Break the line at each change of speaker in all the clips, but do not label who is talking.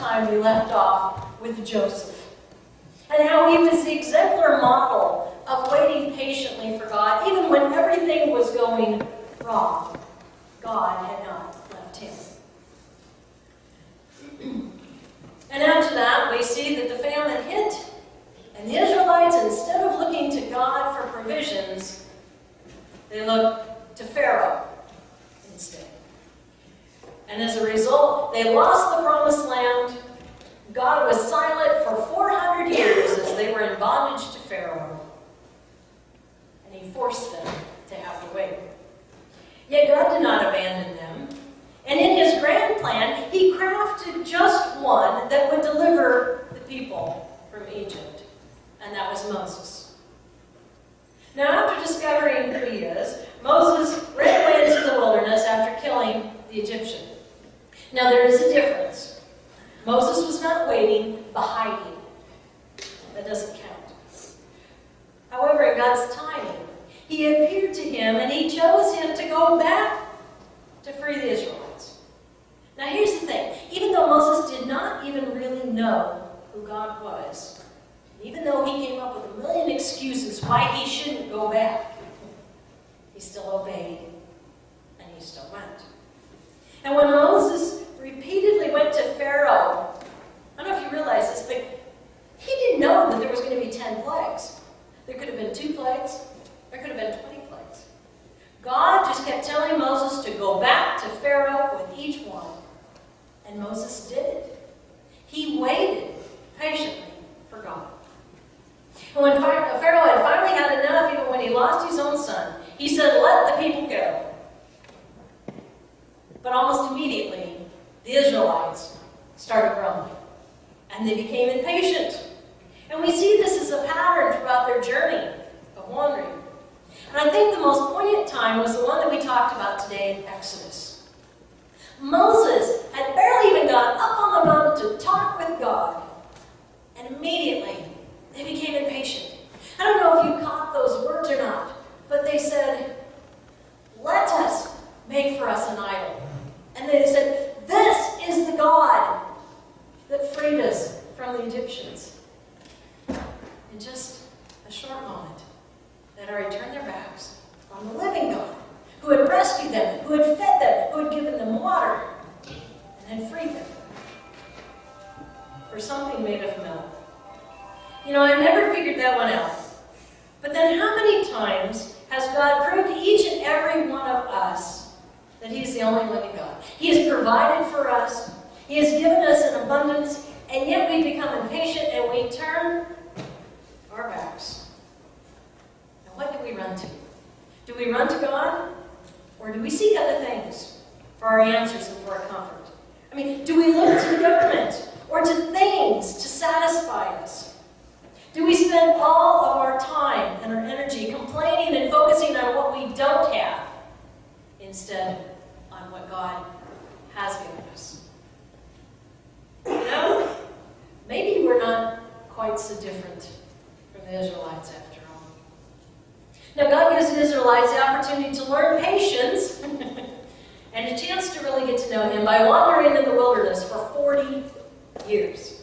time we left off with Joseph, and how he was the exemplar model of waiting patiently for God, even when everything was going wrong. God had not left him. And after that, we see that the famine hit, and the Israelites, instead of looking to God for provisions, they looked to Pharaoh instead. And as a result, they lost the promised land. God was silent for 400 years as they were in bondage to Pharaoh. And he forced them to have to wait. Yet God did not abandon them. And in his grand plan, he crafted just one that would deliver the people from Egypt. And that was Moses. Now, after discovering who he is, Moses ran away into the wilderness after killing the Egyptian. Now, there is a difference. Moses was not waiting, but hiding. That doesn't count. However, in God's timing, he appeared to him, and he chose him to go back to free the Israelites. Now, here's the thing. Even though Moses did not even really know who God was, even though he came up with a million excuses why he shouldn't go back, he still obeyed, and he still went. And when Moses repeatedly went to Pharaoh, I don't know if you realize this, but he didn't know that there was going to be 10 plagues. There could have been 2 plagues. There could have been 20 plagues. God just kept telling Moses to go back to Pharaoh with each one. And Moses did it. He waited patiently for God. And when Pharaoh had finally had enough, even when he lost his own son, he said, "Let the people go." But almost immediately, the Israelites started grumbling. And they became impatient. And we see this as a pattern throughout their journey of wandering. And I think the most poignant time was the one that we talked about today in Exodus. Moses had barely even gone up on the mountain to talk with God. And immediately, they became impatient. I don't know if you caught those words or not, but they said, "Let us make for us an idol." And they said, "This is the God that freed us from the Egyptians." In just a short moment, they'd already turned their backs on the living God, who had rescued them, who had fed them, who had given them water, and had freed them for something made of milk. You know, I've never figured that one out. But then how many times has God proved to each and every one of us that he's the only living God? He has provided for us. He has given us an abundance, and yet we become impatient and we turn our backs. And what do we run to? Do we run to God, or do we seek other things for our answers and for our comfort? I mean, do we look to the government or to things to satisfy us? Do we spend all of our time and our energy complaining and focusing on what we don't have instead on what God has given us? You know, maybe we're not quite so different from the Israelites after all. Now, God gives the Israelites the opportunity to learn patience and a chance to really get to know him by wandering in the wilderness for 40 years.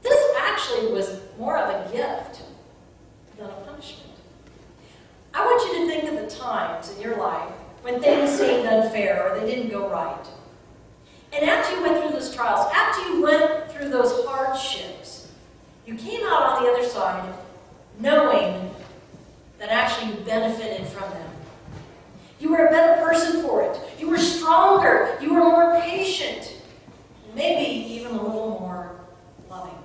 This actually was more of a gift than a punishment. I want you to think of the times in your life when things seemed unfair or they didn't go right. And after you went through those trials, after you went through those hardships, you came out on the other side knowing that actually you benefited from them. You were a better person for it. You were stronger. You were more patient. And maybe even a little more loving.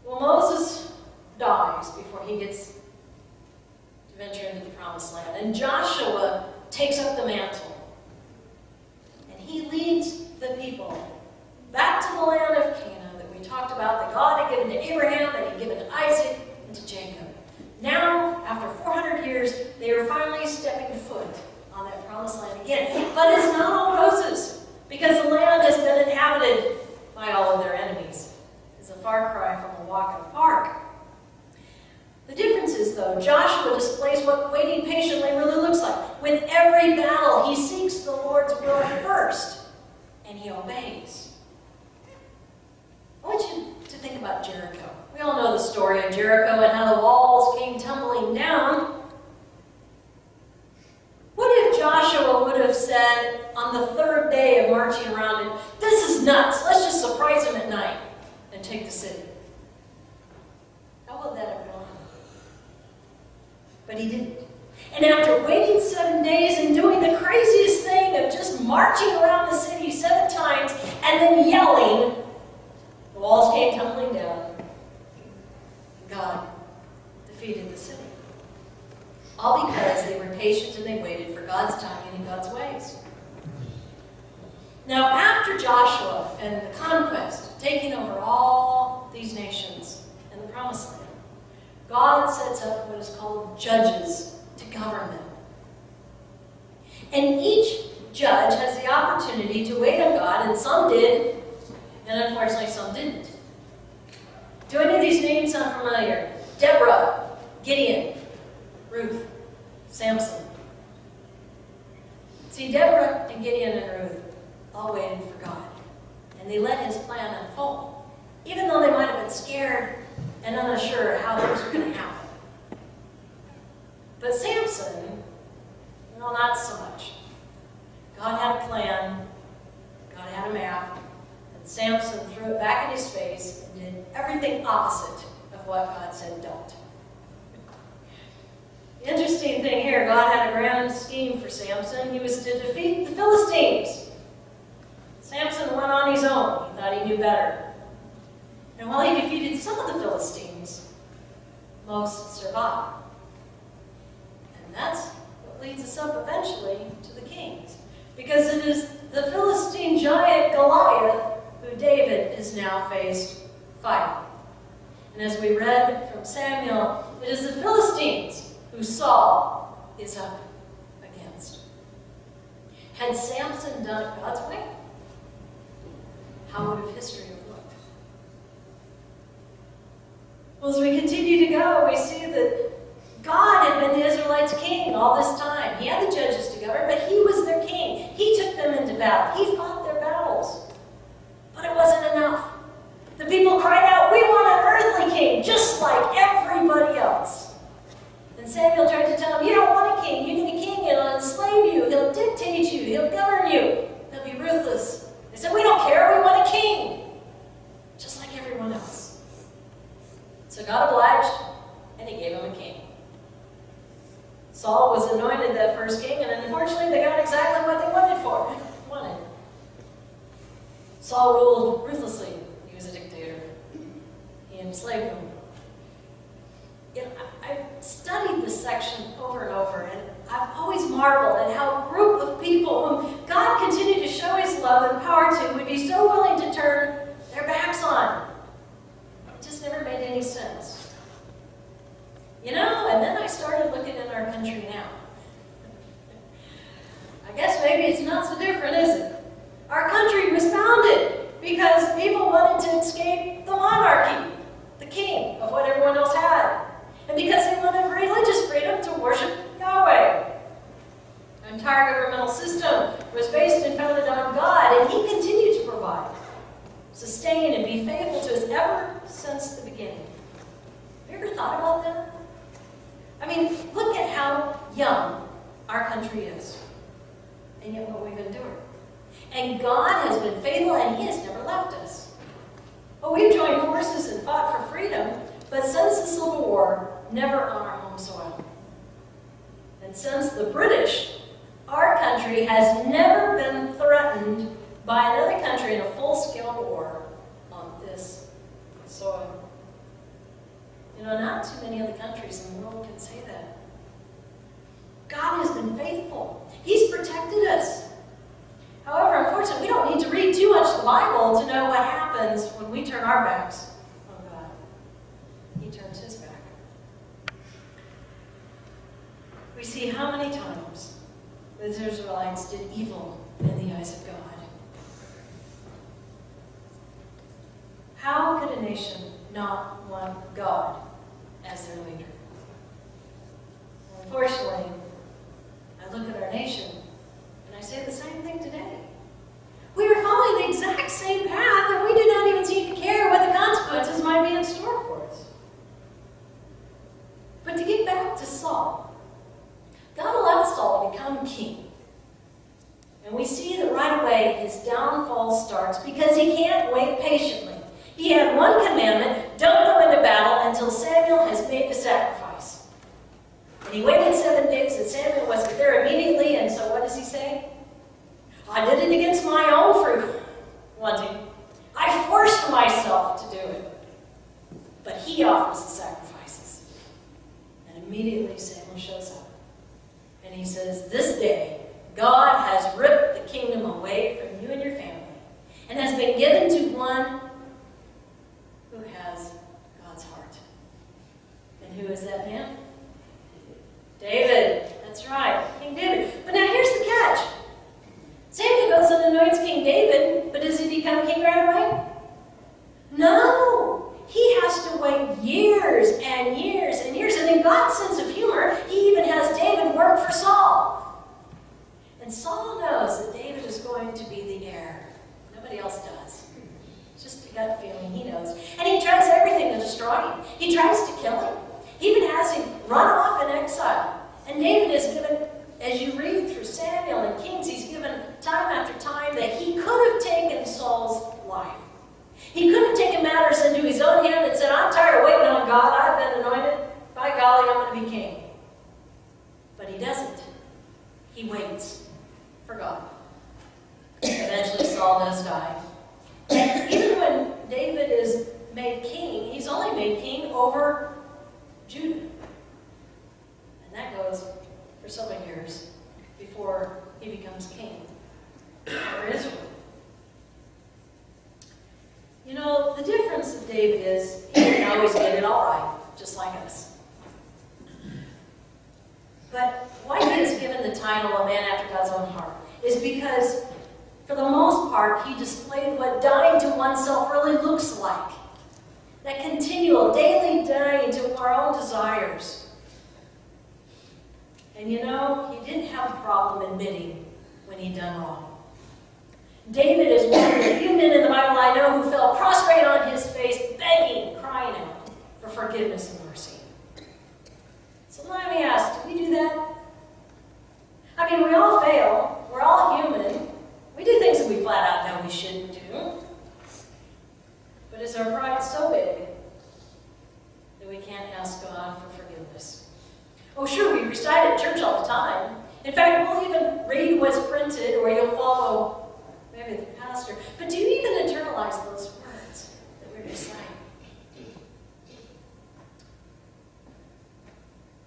Well, Moses dies before he gets to venture into the promised land. And Joshua takes up the mantle. And he leads the people back to the land of Canaan that we talked about, that God had given to Abraham, that he had given to Isaac, and to Jacob. Now, after 400 years, they are finally stepping foot on that promised land again. But it's not all roses, because the land has been inhabited by all of their enemies. It's a far cry from a walk in the park. The difference is, though, Joshua displays what waiting patiently really looks like. With every battle, he seeks the Lord's will first. day marching around and, this is nuts, let's just surprise him at night and take the city. How would that have gone? But he didn't. And after waiting 7 days and doing the craziest thing of just marching around the city 7 times and then yelling, the walls came tumbling down. God defeated the city. All because they were patient and they waited for God's timing and God's ways. Now, after Joshua and the conquest, taking over all these nations in the Promised Land, God sets up what is called judges to govern them. And each judge has the opportunity to wait on God, and some did, and unfortunately some didn't. Do any of these names sound familiar? Deborah, Gideon, Ruth, Samson. See, Deborah and Gideon and Ruth all waited for God, and they let his plan unfold, even though they might have been scared and unsure how things were going to happen. But Samson, well, not so much. God had a plan, God had a map, and Samson threw it back in his face and did everything opposite of what God said don't. The interesting thing here, God had a grand scheme for Samson. He was to defeat the Philistines. Samson went on his own. He thought he knew better. And while he defeated some of the Philistines, most survived. And that's what leads us up eventually to the kings. Because it is the Philistine giant Goliath who David is now faced fighting. And as we read from Samuel, it is the Philistines who Saul is up against. Had Samson done it God's way, how would have history have looked? Well, as we continue to go, we see that God had been the Israelites' king all this time. He had the judges to govern, but he was their king. He took them into battle. He fought their battles. But it wasn't enough. The people cried out, we want an earthly king, just like everybody else. And Samuel tried to tell them, you don't want a king. You need a king, and he'll enslave you. He'll dictate you. He'll govern you. He'll be ruthless. They said, we don't care. We want a king, just like everyone else. So God obliged, and he gave him a king. Saul was anointed that first king, and unfortunately they got exactly what they wanted. Saul ruled ruthlessly. He was a dictator. He enslaved them. You know, I've studied this section over and over, and I've always marveled at how a group of people whom God continued to show his love and power to would be so willing to turn their backs on. It just never made any sense. You know, and then I started looking at our country now. I guess maybe it's not so different, is it? Our country was founded because people wanted to escape the monarchy, the king of what everyone else had. And because they wanted religious freedom to worship Yahweh. Our entire governmental system was based and founded on God, and he continued to provide, sustain, and be faithful to us ever since the beginning. Have you ever thought about that? I mean, look at how young our country is, and yet what we've endured. And God has been faithful, and he has never left us. Oh, we've joined forces and fought for freedom, but since the Civil War, never on our home soil. And since the British, our country has never been threatened by another country in a full-scale war on this soil. You know, not too many other countries in the world can say that. God has been faithful. He's protected us. However, unfortunately, we don't need to read too much the Bible to know what happens when we turn our backs on God. He turns his back. We see how many times the Israelites did evil in the eyes of God. How could a nation not want God as their leader? Unfortunately, I look at our nation and I say the same thing today. We are following the exact same path, and we do not even seem to care what the consequences might be in store for us. But to get back to Saul, God allowed Saul to become king. And we see that right way, his downfall starts because he can't wait patiently. He had one commandment: don't go into battle until Samuel has made the sacrifice. And he waited 7 days, and Samuel wasn't there immediately, and so what does he say? I did it against my own fruit wanting. I forced myself to do it. But he offers the sacrifices. And immediately Samuel shows up. And he says, this day, God has ripped the kingdom away from you and your family and has been given to one who has God's heart. And who is that man? David. That's right, King David. But now here's the catch. Samuel goes and anoints King David, but does he become king right away? No. He has to wait years and years and years. And in God's sense of humor, he even has David work for Saul. And Saul knows that David is going to be the heir. Nobody else does. It's just a gut feeling, he knows. And he tries everything to destroy him. He tries to kill him. He even has him run off in exile. And David is given, as you read through Samuel and Kings, he's given time after time that he could have taken Saul's life. He could have taken matters into his own hand and said, I'm tired of waiting on God. I've been anointed. By golly, I'm going to be king. But he doesn't. He waits for God. Eventually, Saul does die. And even when David is made king, he's only made king over Judah. And that goes for so many years before he becomes king over Israel. You know, the difference with David is he didn't always get it all right, just like us. But why he is given the title of man after God's own heart is because, for the most part, he displayed what dying to oneself really looks like. That continual, daily dying to our own desires. And you know, he didn't have a problem admitting when he'd done wrong. David is one of the few men in the Bible I know who fell prostrate on his face, begging, crying out for forgiveness and mercy. So let me ask, do we do that? I mean, we all fail. We're all human. We do things that we flat out know we shouldn't do. But is our pride so big that we can't ask God for forgiveness? Oh, sure, we recite at church all the time. In fact, we'll even read what's printed, or you'll follow maybe the pastor. But do you even internalize those words that we recite?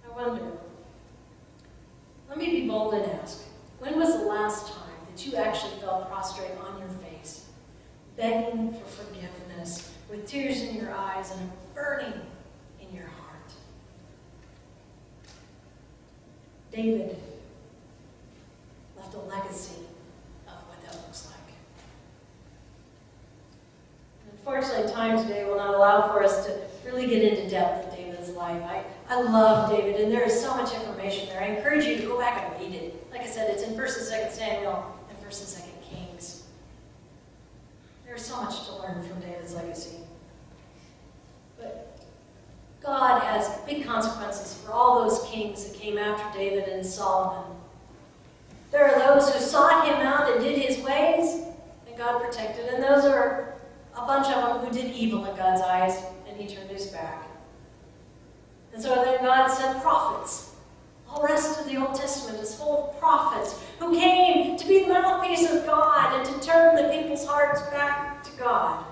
I wonder. Let me be bold and ask, when was the last time that you actually fell prostrate on your face, begging for forgiveness, with tears in your eyes and a burning in your heart? David left a legacy of what that looks like. Unfortunately, time today will not allow for us to really get into depth of David's life. I love David, and there is so much information there. I encourage you to go back and read it. Like I said, it's in 1st and 2nd Samuel and 1st and 2nd Kings. There's so much to learn from David's legacy. But God has big consequences for all those kings that came after David and Solomon. There are those who sought him out and did his ways, and God protected. And those are a bunch of them who did evil in God's eyes, and he turned his back. And so then God sent prophets. All the rest of the Old Testament is full of prophets who came to be the mouthpiece of God and to turn the people's hearts back to God.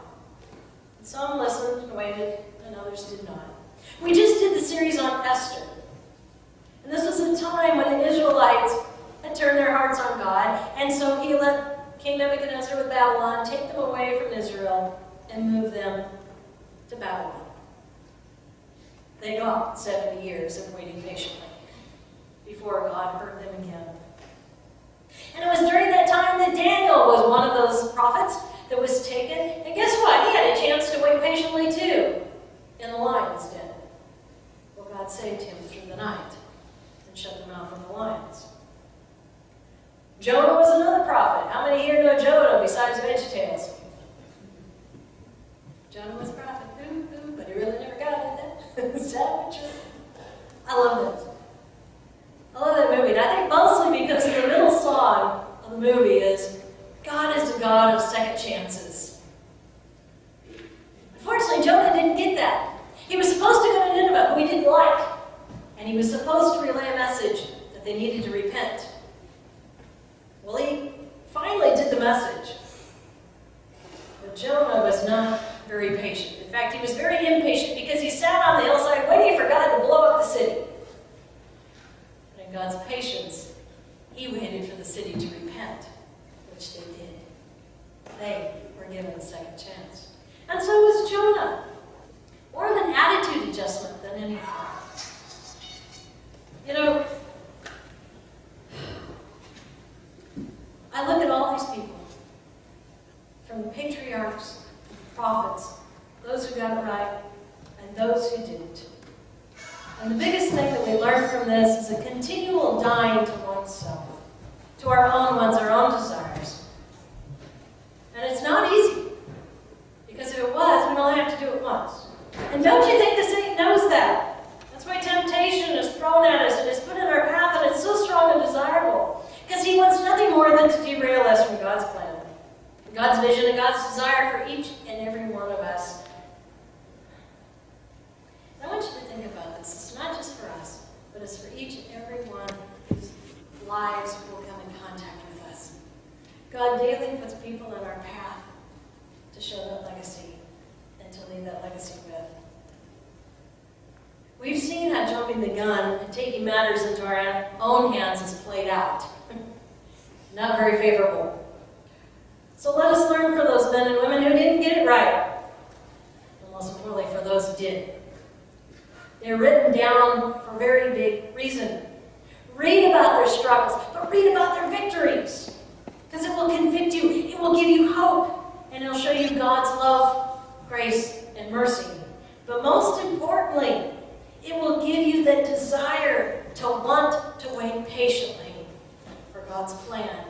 And some listened and waited, and others did not. We just did the series on Esther. And this was a time when the Israelites had turned their hearts on God, and so he let King Nebuchadnezzar with Babylon take them away from Israel and move them to Babylon. They got 70 years of waiting patiently before God heard them again. And it was during that time that Daniel was one of those prophets that was taken. And guess what? He had a chance to wait patiently too in the lion's den. Well, God saved him through the night and shut them out from the lions. Jonah was another prophet. How many here know Jonah besides VeggieTales? Jonah was a prophet. But he really never got it. Is that true? I love this. I love that movie. And I think mostly because the middle song of the movie is, God a God of second chances. Unfortunately, Jonah didn't get that. He was supposed to go to Nineveh, who he didn't like, and he was supposed to relay a message that they needed to repent. Well, he finally did the message. But Jonah was not very patient. In fact, he was very impatient because he sat on the hillside waiting for God to blow up the city. But in God's patience, he waited for the city to repent, which they did. They were given a second chance. And so was Jonah. More of an attitude adjustment than anything. You know, I look at all these people, from the patriarchs, the prophets, those who got it right, and those who didn't. And the biggest thing that we learn from this is a continual dying to oneself, to our own wants, our own desires. And it's not easy, because if it was, we'd only have to do it once. And don't you think the Satan knows that? That's why temptation is thrown at us and is put in our path, and it's so strong and desirable. Because he wants nothing more than to derail us from God's plan, God's vision, and God's desire for each and every one of us. And I want you to think about this. It's not just for us, but it's for each and every one whose lives will come in contact with us. God daily puts people in our path to show that legacy and to leave that legacy with. We've seen how jumping the gun and taking matters into our own hands is played out. Not very favorable. So let us learn from those men and women who didn't get it right. And most importantly, for those who did. They're written down for a very big reason. Read about their struggles, but read about their victories. Because it will convict you, it will give you hope, and it'll show you God's love, grace, and mercy. But most importantly, it will give you the desire to want to wait patiently for God's plan